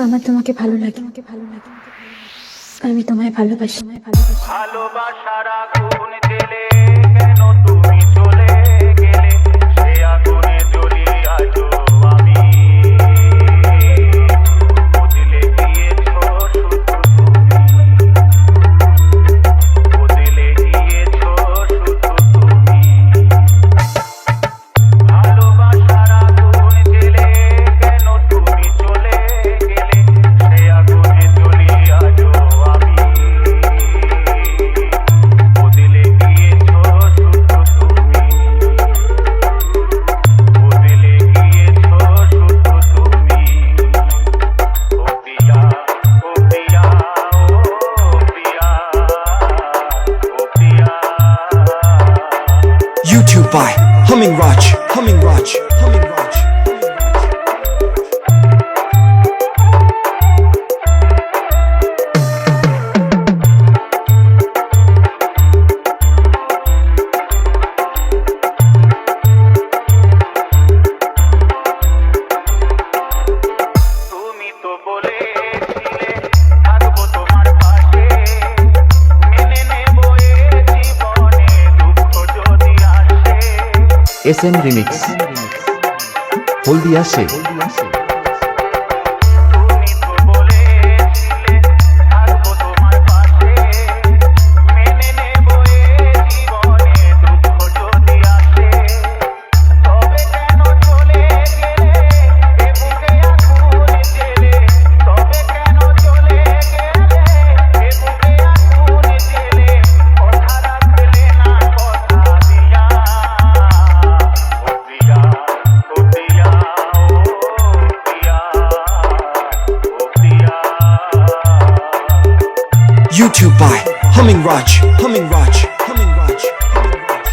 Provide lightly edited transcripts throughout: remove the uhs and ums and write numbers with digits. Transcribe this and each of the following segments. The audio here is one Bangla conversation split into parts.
আমার তোমাকে ভালো লাগে, আমি তোমায় ভালোবাসি। ভালোবাসার আগুন জেলে কেন তুমি চলে গেলে, সে আগুনে জ্বলি আজো আমি। বদলে গিয়েছো শুধু তুমি, বদলে গিয়েছো শুধু তুমি। ভালোবাসার আগুন জেলে কেন তুমি চলে গেলে, সে আগুনে জ্বলি আজো আমি। বদলে গিয়েছো শুধু তুমি, বদলে গিয়েছো শুধু তুমি। ও প্রিয়া, ও প্রিয়া, ও প্রিয়া, ও প্রিয়া। YouTube by Humming Raj, Humming Raj, Humming Raj. তুমি তো বলেছিলে থাকবো তোমার পাশে, মেনে নেবো এ জীবনে দুঃখ যদি আসে। SM Remix হলদিয়া শেখ। তুমি তো বলেছিলে থাকবো তোমার পাশে, মেনে নেবো এ জীবনে দুঃখ যদি আসে। তবে কেন চলে গেলে এ বুকে আগুন জেলে, তবে কেন চলে গেলে এ বুকে আগুন জেলে। কথা রাখলে না কথা দিয়া, ও প্রিয়া, ও প্রিয়া, ও প্রিয়া, ও প্রিয়া। YouTube by Humming Raj, Humming Raj, Humming Raj, Humming Raj.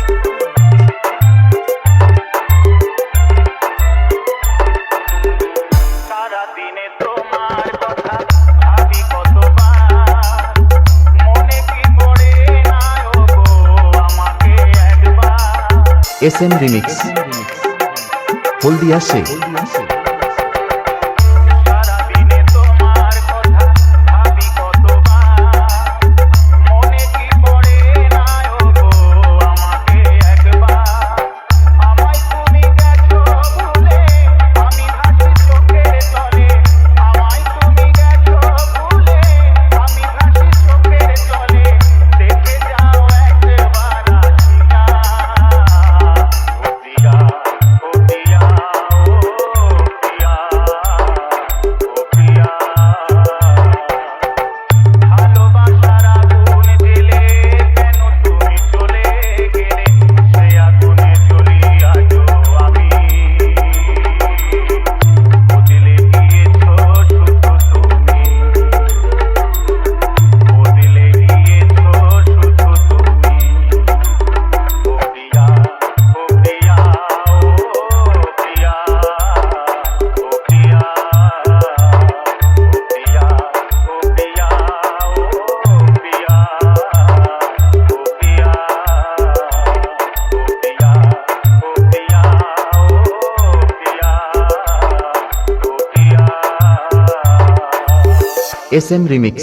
সারাদিনে তোমার কথা ভাবি কতবার, মনে কি পড়ে না ওগো আমাকে একবার। SM Remix হলদিয়া শেখ। সারাদিনে তোমার কথা ভাবি কতবার, মনে কি পড়ে না ওগো আমাকে একবার। আমায় তুমি গেছো ভুলে, আমি ভাসি চোখের জলে। আমায় তুমি গেছো ভুলে, আমি ভাসি চোখের জলে। দেখে যাও একবার আসিয়া, ও প্রিয়া, ও প্রিয়া, ও প্রিয়া, ও প্রিয়া। ভালোবাসার আগুন জেলে কেন তুমি চলে গেলে, সে আগুনে জ্বলি আজো আমি। বদলে গিয়েছো শুধু তুমি, বদলে গিয়েছো শুধু তুমি। ও প্রিয়া, ও প্রিয়া, ও প্রিয়া, ও প্রিয়া, ও প্রিয়া, ও প্রিয়া, ও প্রিয়া, ও প্রিয়া, ও প্রিয়া, ও প্রিয়া, ও প্রিয়া, ও প্রিয়া। SM Remix